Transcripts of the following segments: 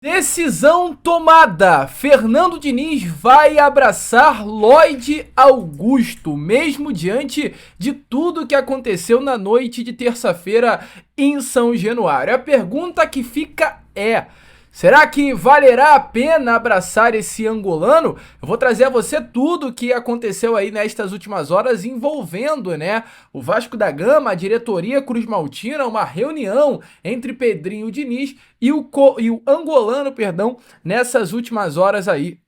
Decisão tomada. Fernando Diniz vai abraçar Lloyd Augusto, mesmo diante de tudo que aconteceu na noite de terça-feira em São Januário. A pergunta que fica é: será que valerá a pena abraçar esse angolano? Eu vou trazer a você tudo o que aconteceu aí nestas últimas horas envolvendo, o Vasco da Gama, a diretoria Cruz Maltina, uma reunião entre Pedrinho Diniz e o angolano, nessas últimas horas aí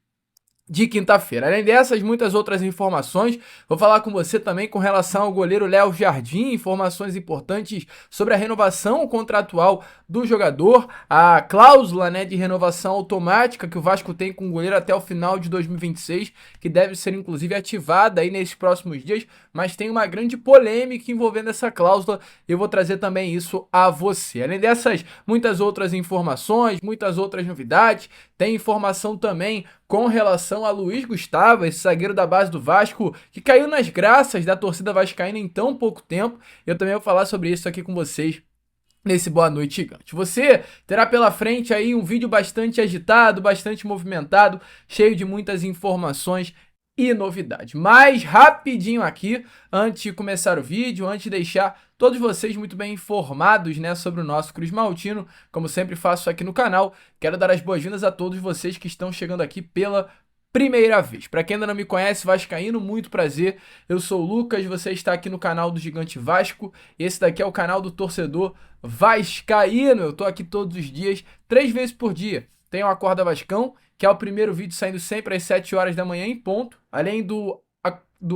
de quinta-feira. Além dessas, muitas outras informações, vou falar com você também com relação ao goleiro Léo Jardim, informações importantes sobre a renovação contratual do jogador, a cláusula de renovação automática que o Vasco tem com o goleiro até o final de 2026, que deve ser inclusive ativada aí nesses próximos dias, mas tem uma grande polêmica envolvendo essa cláusula, eu vou trazer também isso a você. Além dessas, muitas outras informações, muitas outras novidades, tem informação também com relação a Luiz Gustavo, esse zagueiro da base do Vasco, que caiu nas graças da torcida vascaína em tão pouco tempo. Eu também vou falar sobre isso aqui com vocês nesse Boa Noite Gigante. Você terá pela frente aí um vídeo bastante agitado, bastante movimentado, cheio de muitas informações e novidade. Mas rapidinho aqui, antes de começar o vídeo, antes de deixar todos vocês muito bem informados, sobre o nosso Cruz Maltino, como sempre faço aqui no canal, quero dar as boas-vindas a todos vocês que estão chegando aqui pela primeira vez. Para quem ainda não me conhece, vascaíno, muito prazer. Eu sou o Lucas, você está aqui no canal do Gigante Vasco. Esse daqui é o canal do torcedor vascaíno. Eu tô aqui todos os dias, 3 vezes por dia. Tem o Acorda Vascão, que é o primeiro vídeo saindo sempre às 7 horas da manhã em ponto. Além do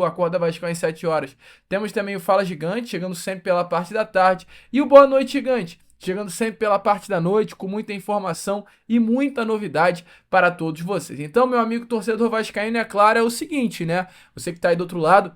Acorda Vascão às 7 horas, temos também o Fala Gigante, chegando sempre pela parte da tarde. E o Boa Noite Gigante, chegando sempre pela parte da noite, com muita informação e muita novidade para todos vocês. Então, meu amigo torcedor vascaíno, é claro, é o seguinte, Você que está aí do outro lado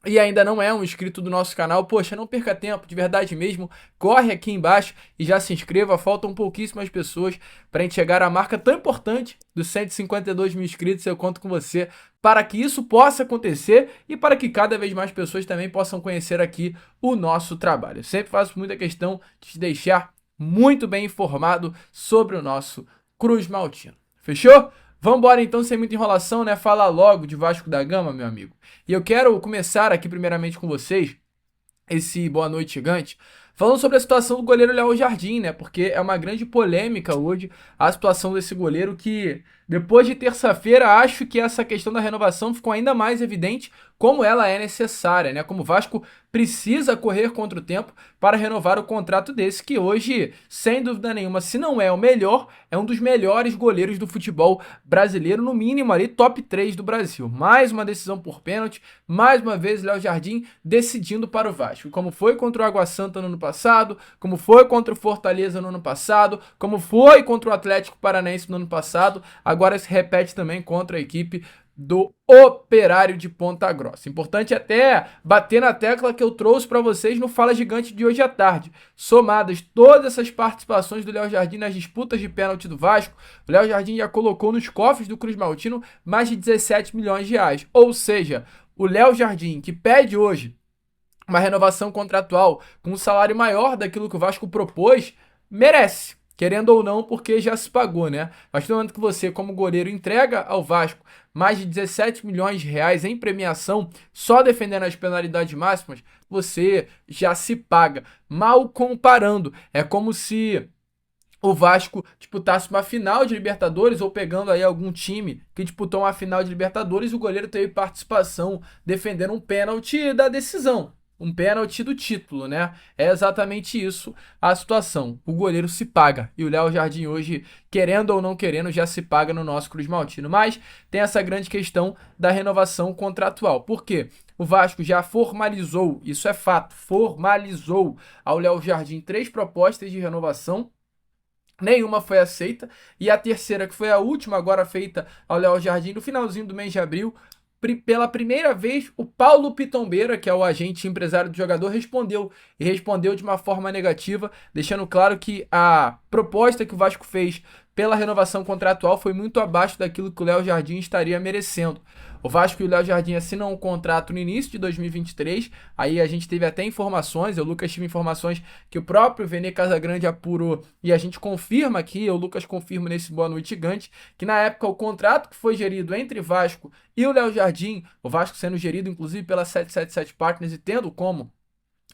e ainda não é um inscrito do nosso canal, poxa, não perca tempo, de verdade mesmo, corre aqui embaixo e já se inscreva, faltam pouquíssimas pessoas para a gente chegar à marca tão importante dos 152 mil inscritos, eu conto com você para que isso possa acontecer e para que cada vez mais pessoas também possam conhecer aqui o nosso trabalho. Eu sempre faço muita questão de te deixar muito bem informado sobre o nosso Cruz Maltino. Fechou? Vamos embora então, sem muita enrolação, Falar logo de Vasco da Gama, meu amigo. E eu quero começar aqui primeiramente com vocês, esse Boa Noite Gigante, falando sobre a situação do goleiro Léo Jardim, Porque é uma grande polêmica hoje a situação desse goleiro que, depois de terça-feira, acho que essa questão da renovação ficou ainda mais evidente como ela é necessária, Como o Vasco precisa correr contra o tempo para renovar o contrato desse, que hoje, sem dúvida nenhuma, se não é o melhor, é um dos melhores goleiros do futebol brasileiro, no mínimo ali, top 3 do Brasil. Mais uma decisão por pênalti, mais uma vez Léo Jardim decidindo para o Vasco, como foi contra o Água Santa no ano passado, como foi contra o Fortaleza no ano passado, como foi contra o Atlético Paranaense no ano passado, agora se repete também contra a equipe do Operário de Ponta Grossa. Importante até bater na tecla que eu trouxe para vocês no Fala Gigante de hoje à tarde. Somadas todas essas participações do Léo Jardim nas disputas de pênalti do Vasco, o Léo Jardim já colocou nos cofres do Cruz Maltino mais de 17 milhões de reais. Ou seja, o Léo Jardim, que pede hoje uma renovação contratual com um salário maior daquilo que o Vasco propôs, merece. Querendo ou não, porque já se pagou, Mas no momento que você, como goleiro, entrega ao Vasco mais de 17 milhões de reais em premiação, só defendendo as penalidades máximas, você já se paga. Mal comparando, é como se o Vasco disputasse uma final de Libertadores ou pegando aí algum time que disputou uma final de Libertadores e o goleiro teve participação defendendo um pênalti da decisão. Um pênalti do título, É exatamente isso a situação. O goleiro se paga. E o Léo Jardim hoje, querendo ou não querendo, já se paga no nosso Cruz Maltino. Mas tem essa grande questão da renovação contratual. Por quê? O Vasco já formalizou, isso é fato, formalizou ao Léo Jardim 3 propostas de renovação. Nenhuma foi aceita. E a terceira, que foi a última agora feita ao Léo Jardim no finalzinho do mês de abril, pela primeira vez, o Paulo Pitombeira, que é o agente empresário do jogador, respondeu. E respondeu de uma forma negativa, deixando claro que a proposta que o Vasco fez pela renovação contratual foi muito abaixo daquilo que o Léo Jardim estaria merecendo. O Vasco e o Léo Jardim assinam um contrato no início de 2023. Aí a gente teve até informações, o Lucas tive informações que o próprio Vene Casagrande apurou e a gente confirma aqui, o Lucas confirma nesse Boa Noite Gigante, que na época o contrato que foi gerido entre Vasco e o Léo Jardim, o Vasco sendo gerido inclusive pela 777 Partners e tendo como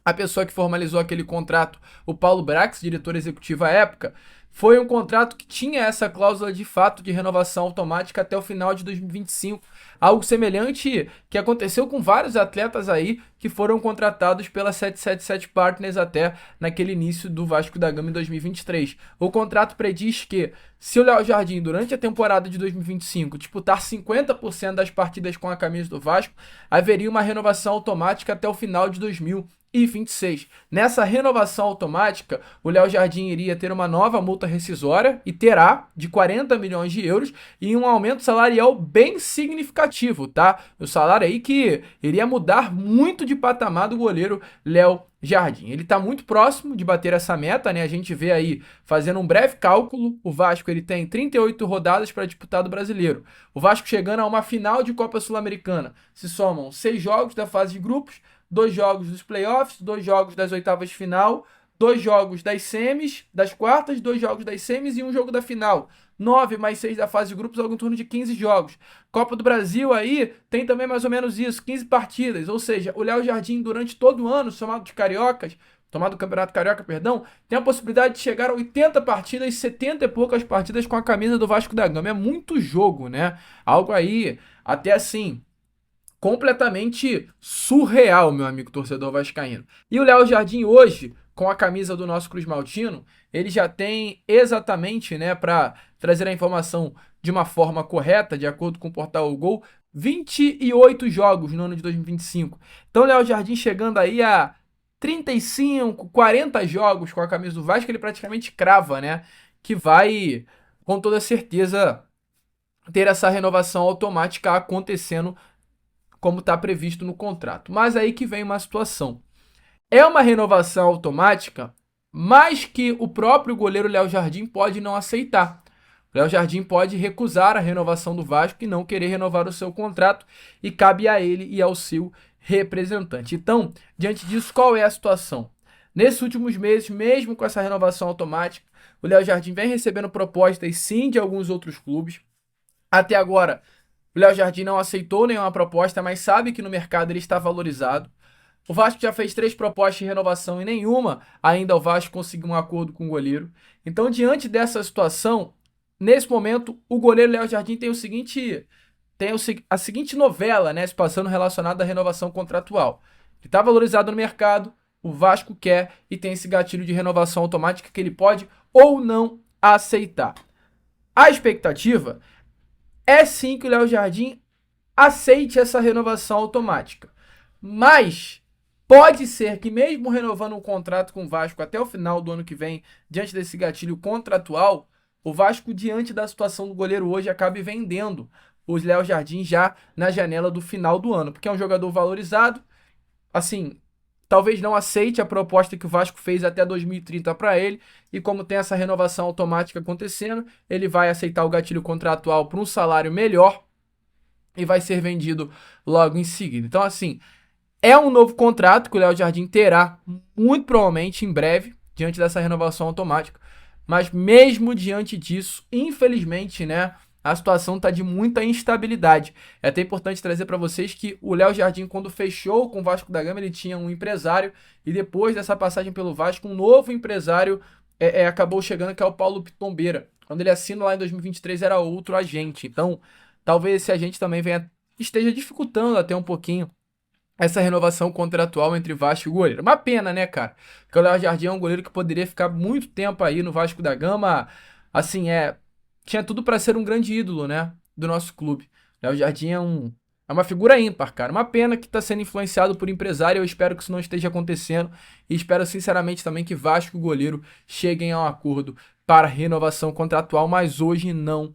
a pessoa que formalizou aquele contrato, o Paulo Brax, diretor executivo à época, foi um contrato que tinha essa cláusula de fato de renovação automática até o final de 2025. Algo semelhante que aconteceu com vários atletas aí que foram contratados pela 777 Partners até naquele início do Vasco da Gama em 2023. O contrato prediz que se o Léo Jardim, durante a temporada de 2025, disputar 50% das partidas com a camisa do Vasco, haveria uma renovação automática até o final de 2026. Nessa renovação automática, o Léo Jardim iria ter uma nova multa rescisória e terá de 40 milhões de euros e um aumento salarial bem significativo, tá? O salário aí que iria mudar muito de patamar do goleiro Léo Jardim. Ele está muito próximo de bater essa meta, né? A gente vê aí, fazendo um breve cálculo, o Vasco ele tem 38 rodadas para disputar do Brasileiro. O Vasco chegando a uma final de Copa Sul-Americana. Se somam 6 jogos da fase de grupos, 2 jogos dos playoffs, 2 jogos das oitavas de final, 2 jogos das semis, das quartas, 2 jogos das semis e um jogo da final. 9 mais 6 da fase de grupos, algo em torno de 15 jogos. Copa do Brasil aí tem também mais ou menos isso, 15 partidas. Ou seja, o Léo Jardim durante todo o ano, somado de cariocas, tomado o Campeonato Carioca, perdão, tem a possibilidade de chegar a 80 partidas, 70 e poucas partidas com a camisa do Vasco da Gama. É muito jogo, né? Algo aí, até assim, completamente surreal, meu amigo torcedor vascaíno. E o Léo Jardim hoje, com a camisa do nosso Cruz Maltino, ele já tem exatamente, né, para trazer a informação de uma forma correta, de acordo com o portal O Gol, 28 jogos no ano de 2025. Então, o Léo Jardim chegando aí a 35, 40 jogos com a camisa do Vasco, ele praticamente crava, né, que vai, com toda certeza, ter essa renovação automática acontecendo como está previsto no contrato. Mas aí que vem uma situação. É uma renovação automática, mas que o próprio goleiro Léo Jardim pode não aceitar. O Léo Jardim pode recusar a renovação do Vasco e não querer renovar o seu contrato, e cabe a ele e ao seu representante. Então, diante disso, qual é a situação? Nesses últimos meses, mesmo com essa renovação automática, o Léo Jardim vem recebendo propostas sim de alguns outros clubes. Até agora, o Léo Jardim não aceitou nenhuma proposta, mas sabe que no mercado ele está valorizado. O Vasco já fez 3 propostas de renovação e nenhuma ainda o Vasco conseguiu um acordo com o goleiro. Então, diante dessa situação, nesse momento, o goleiro Léo Jardim tem a seguinte novela, né, se passando relacionada à renovação contratual. Ele está valorizado no mercado, o Vasco quer e tem esse gatilho de renovação automática que ele pode ou não aceitar. A expectativa é sim que o Léo Jardim aceite essa renovação automática. Mas pode ser que mesmo renovando um contrato com o Vasco até o final do ano que vem, diante desse gatilho contratual, o Vasco, diante da situação do goleiro hoje, acabe vendendo os Léo Jardim já na janela do final do ano. Porque é um jogador valorizado, assim, talvez não aceite a proposta que o Vasco fez até 2030 para ele, e como tem essa renovação automática acontecendo, ele vai aceitar o gatilho contratual por um salário melhor e vai ser vendido logo em seguida. Então, assim, é um novo contrato que o Léo Jardim terá, muito provavelmente em breve, diante dessa renovação automática, mas mesmo diante disso, infelizmente, né, a situação está de muita instabilidade. É até importante trazer para vocês que o Léo Jardim, quando fechou com o Vasco da Gama, ele tinha um empresário, e depois dessa passagem pelo Vasco, um novo empresário acabou chegando, que é o Paulo Pitombeira. Quando ele assina lá em 2023, era outro agente. Então, talvez esse agente também esteja dificultando até um pouquinho essa renovação contratual entre Vasco e o goleiro. Uma pena, né, cara? Porque o Léo Jardim é um goleiro que poderia ficar muito tempo aí no Vasco da Gama. Assim, tinha tudo para ser um grande ídolo, né, do nosso clube. Léo Jardim é uma figura ímpar, cara. Uma pena que está sendo influenciado por empresário. Eu espero que isso não esteja acontecendo. E espero, sinceramente, também que Vasco e o goleiro cheguem a um acordo para renovação contratual. Mas hoje não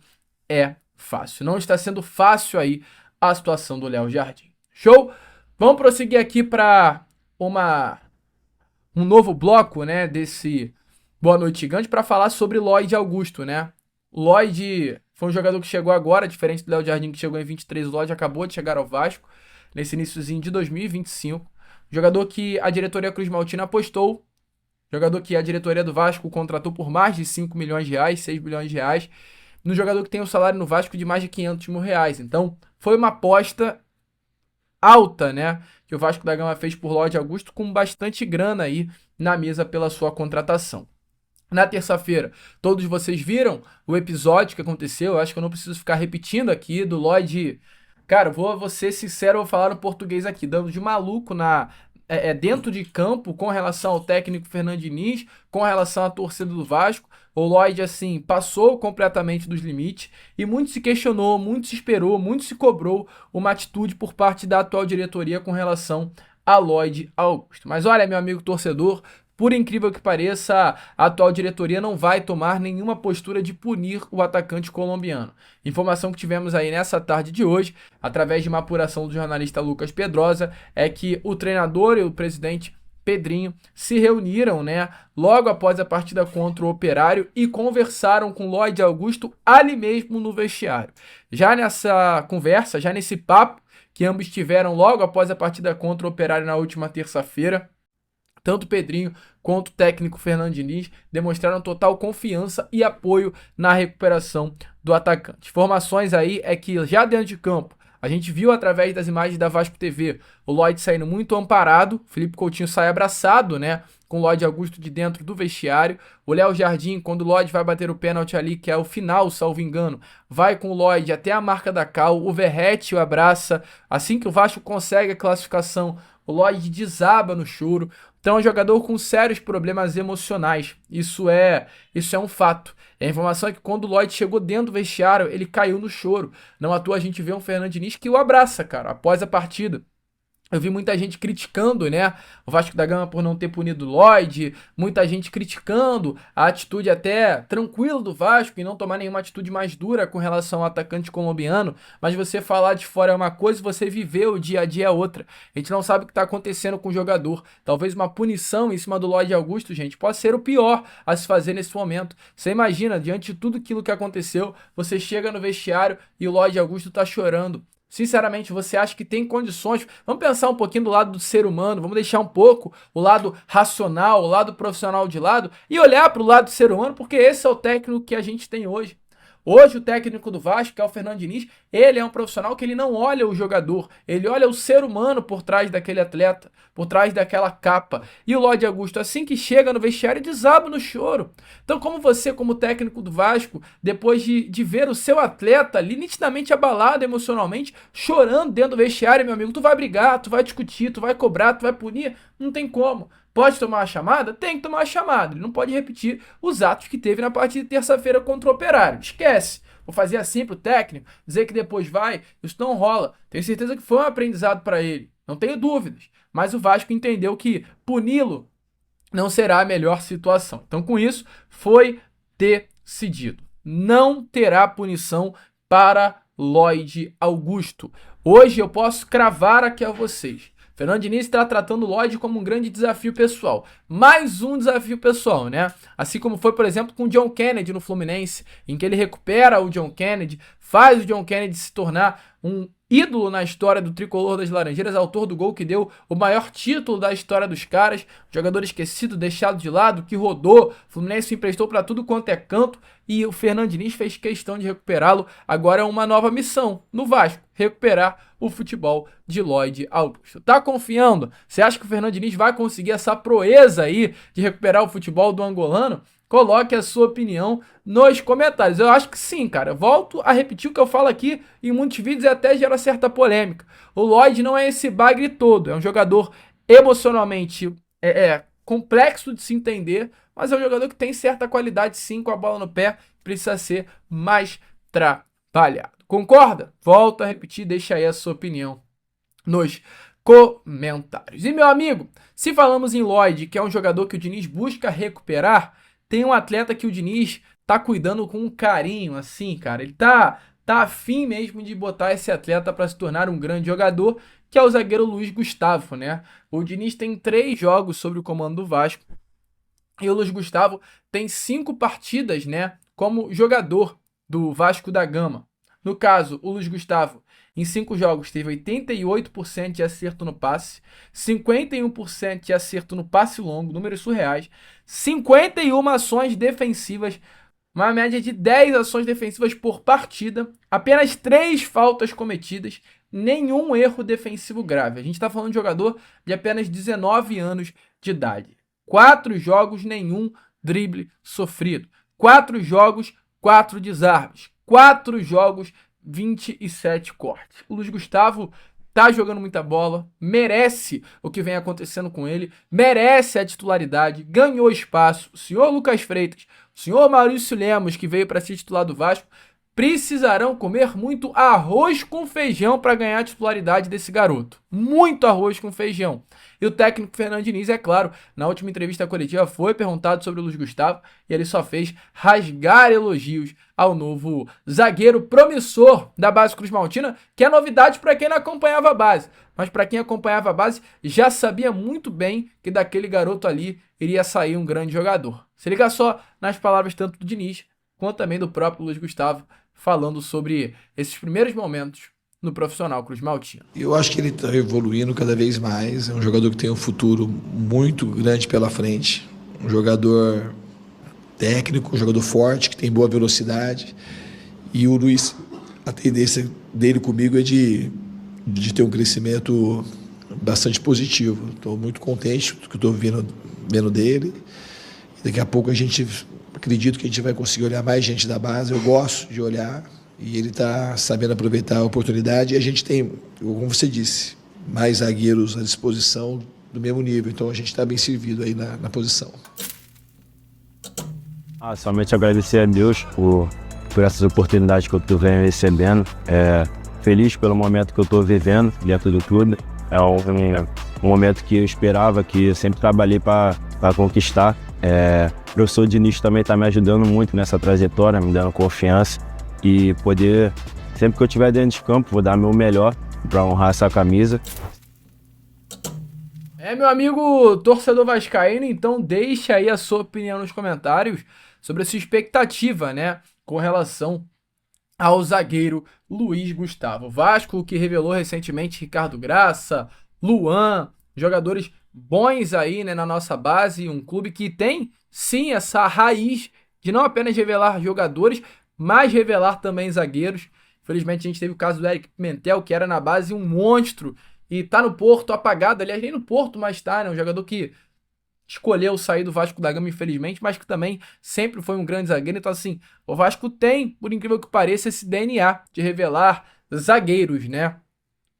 é fácil. Não está sendo fácil aí a situação do Léo Jardim. Show? Vamos prosseguir aqui para um novo bloco, né, desse Boa Noite Gigante, para falar sobre Lloyd Augusto, né? Lloyd Foi um jogador que chegou agora, diferente do Léo Jardim, que chegou em 23, o Lodge acabou de chegar ao Vasco, nesse iniciozinho de 2025. Jogador que a diretoria Cruz Maltina apostou, jogador que a diretoria do Vasco contratou por mais de 5 milhões de reais, 6 milhões de reais, no jogador que tem um salário no Vasco de mais de 500 mil reais. Então, foi uma aposta alta, né, que o Vasco da Gama fez por Lodge Augusto, com bastante grana aí na mesa pela sua contratação. Na terça-feira, todos vocês viram o episódio que aconteceu, eu acho que eu não preciso ficar repetindo aqui, do Lodge. Cara, vou ser sincero, vou falar no português aqui, dando de maluco dentro de campo com relação ao técnico Fernando Diniz, com relação à torcida do Vasco. O Lodge, assim, passou completamente dos limites e muito se questionou, muito se esperou, muito se cobrou uma atitude por parte da atual diretoria com relação a Lodge Augusto. Mas olha, meu amigo torcedor, por incrível que pareça, a atual diretoria não vai tomar nenhuma postura de punir o atacante colombiano. Informação que tivemos aí nessa tarde de hoje, através de uma apuração do jornalista Lucas Pedrosa, é que o treinador e o presidente Pedrinho se reuniram, né, logo após a partida contra o Operário e conversaram com Lodge Augusto ali mesmo no vestiário. Já nessa conversa, já nesse papo que ambos tiveram logo após a partida contra o Operário na última terça-feira, tanto Pedrinho quanto o técnico Fernando Diniz demonstraram total confiança e apoio na recuperação do atacante. Informações aí é que já dentro de campo, a gente viu através das imagens da Vasco TV, o Lodge saindo muito amparado, Felipe Coutinho sai abraçado, né, com o Lodge Augusto de dentro do vestiário. O Léo Jardim, quando o Lodge vai bater o pênalti ali, que é o final, salvo engano, vai com o Lodge até a marca da cal, o Verratti o abraça. Assim que o Vasco consegue a classificação, o Lodge desaba no choro. Então é um jogador com sérios problemas emocionais. Isso é um fato. A informação é que quando o Lodge chegou dentro do vestiário, ele caiu no choro. Não à toa a gente vê um Fernando Diniz que o abraça, cara, após a partida. Eu vi muita gente criticando, né, o Vasco da Gama por não ter punido o Lodge, muita gente criticando a atitude até tranquila do Vasco e não tomar nenhuma atitude mais dura com relação ao atacante colombiano, mas você falar de fora é uma coisa e você viver o dia a dia é outra. A gente não sabe o que está acontecendo com o jogador. Talvez uma punição em cima do Lodge Augusto, gente, pode ser o pior a se fazer nesse momento. Você imagina, diante de tudo aquilo que aconteceu, você chega no vestiário e o Lodge Augusto está chorando. Sinceramente, você acha que tem condições? Vamos pensar um pouquinho do lado do ser humano, vamos deixar um pouco o lado racional, o lado profissional de lado e olhar para o lado do ser humano, porque esse é o técnico que a gente tem hoje. Hoje o técnico do Vasco, que é o Fernando Diniz, ele é um profissional que ele não olha o jogador, ele olha o ser humano por trás daquele atleta, por trás daquela capa. E o Lodge Augusto, assim que chega no vestiário, desaba no choro. Então, como você, como técnico do Vasco, depois de ver o seu atleta ali nitidamente abalado emocionalmente, chorando dentro do vestiário, meu amigo, tu vai brigar, tu vai discutir, tu vai cobrar, tu vai punir? Não tem como. Pode tomar uma chamada? Tem que tomar uma chamada. Ele não pode repetir os atos que teve na partida de terça-feira contra o Operário. Esquece. Vou fazer assim pro técnico, dizer que depois vai. Isso não rola. Tenho certeza que foi um aprendizado para ele. Não tenho dúvidas. Mas o Vasco entendeu que puni-lo não será a melhor situação. Então, com isso, foi decidido. Não terá punição para Lodge Augusto. Hoje eu posso cravar aqui a vocês. Fernando Diniz está tratando o Lodge como um grande desafio pessoal. Mais um desafio pessoal, né? Assim como foi, por exemplo, com o John Kennedy no Fluminense, em que ele recupera o John Kennedy, faz o John Kennedy se tornar um ídolo na história do tricolor das Laranjeiras, autor do gol que deu o maior título da história dos caras, jogador esquecido, deixado de lado, que rodou, o Fluminense se emprestou para tudo quanto é canto e o Fernando Diniz fez questão de recuperá-lo. Agora é uma nova missão no Vasco, recuperar o futebol de Lodge Augusto. Tá confiando? Você acha que o Fernando Diniz vai conseguir essa proeza aí de recuperar o futebol do angolano? Coloque a sua opinião nos comentários. Eu acho que sim, cara. Eu volto a repetir o que eu falo aqui em muitos vídeos e até gera certa polêmica. O Lodge não é esse bagre todo. É um jogador emocionalmente complexo de se entender, mas é um jogador que tem certa qualidade sim com a bola no pé. Precisa ser mais trabalhado. Concorda? Volto a repetir, deixa aí a sua opinião nos comentários. E meu amigo, se falamos em Lodge, que é um jogador que o Diniz busca recuperar, tem um atleta que o Diniz tá cuidando com um carinho, assim, cara. Ele tá afim mesmo de botar esse atleta para se tornar um grande jogador, que é o zagueiro Luiz Gustavo, né? O Diniz tem 3 jogos sob o comando do Vasco e o Luiz Gustavo tem 5 partidas, né, como jogador do Vasco da Gama. No caso, o Luiz Gustavo, em 5 jogos, teve 88% de acerto no passe, 51% de acerto no passe longo, números surreais, 51 ações defensivas, uma média de 10 ações defensivas por partida, apenas 3 faltas cometidas, nenhum erro defensivo grave. A gente está falando de jogador de apenas 19 anos de idade. 4 jogos, nenhum drible sofrido. 4 jogos, 4 desarmes. 4 jogos, 27 cortes. O Luiz Gustavo tá jogando muita bola, merece o que vem acontecendo com ele, merece a titularidade, ganhou espaço. O senhor Lucas Freitas, o senhor Maurício Lemos, que veio para ser titular do Vasco, precisarão comer muito arroz com feijão para ganhar a titularidade desse garoto. Muito arroz com feijão. E o técnico Fernando Diniz, é claro, na última entrevista coletiva foi perguntado sobre o Luiz Gustavo e ele só fez rasgar elogios ao novo zagueiro promissor da base Cruz Maltina, que é novidade para quem não acompanhava a base. Mas para quem acompanhava a base, já sabia muito bem que daquele garoto ali iria sair um grande jogador. Se liga só nas palavras tanto do Diniz quanto também do próprio Luiz Gustavo, falando sobre esses primeiros momentos no profissional Cruz Maltina. Eu acho que ele está evoluindo cada vez mais, é um jogador que tem um futuro muito grande pela frente, um jogador técnico, um jogador forte, que tem boa velocidade, e o Luiz, a tendência dele comigo é de ter um crescimento bastante positivo. Estou muito contente com o que estou vendo dele, daqui a pouco acredito que a gente vai conseguir olhar mais gente da base. Eu gosto de olhar e ele está sabendo aproveitar a oportunidade. E a gente tem, como você disse, mais zagueiros à disposição do mesmo nível. Então a gente está bem servido aí na posição. Somente agradecer a Deus por essas oportunidades que eu estou recebendo. Feliz pelo momento que eu estou vivendo dentro do clube. É um momento que eu esperava, que eu sempre trabalhei para conquistar. O professor Diniz também está me ajudando muito nessa trajetória, me dando confiança e poder, sempre que eu estiver dentro de campo, vou dar meu melhor para honrar essa camisa. Meu amigo torcedor vascaíno, então deixa aí a sua opinião nos comentários sobre a sua expectativa, né, com relação ao zagueiro Luiz Gustavo. Vasco que revelou recentemente Ricardo Graça, Luan, jogadores bons aí, né, na nossa base, um clube que tem sim essa raiz de não apenas revelar jogadores, mas revelar também zagueiros. Infelizmente a gente teve o caso do Eric Pimentel, que era na base um monstro e tá no Porto apagado, aliás nem no Porto, mas tá, né, um jogador que escolheu sair do Vasco da Gama, infelizmente, mas que também sempre foi um grande zagueiro. Então assim, o Vasco tem, por incrível que pareça, esse DNA de revelar zagueiros, né?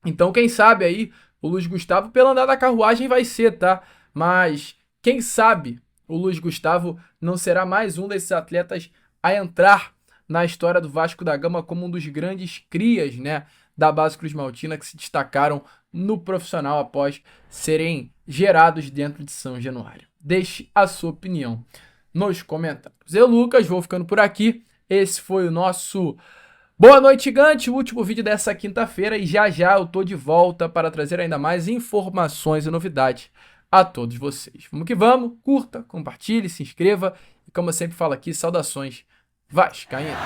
Então quem sabe aí o Luiz Gustavo, pelo andar da carruagem, vai ser, tá? Mas quem sabe o Luiz Gustavo não será mais um desses atletas a entrar na história do Vasco da Gama como um dos grandes crias, né, da base Cruz Maltina, que se destacaram no profissional após serem gerados dentro de São Januário. Deixe a sua opinião nos comentários. Eu, Lucas, vou ficando por aqui. Esse foi o nosso Boa Noite Gigante, o último vídeo dessa quinta-feira, e já já eu tô de volta para trazer ainda mais informações e novidades a todos vocês. Vamos que vamos, curta, compartilhe, se inscreva e, como eu sempre falo aqui, saudações vascaínas.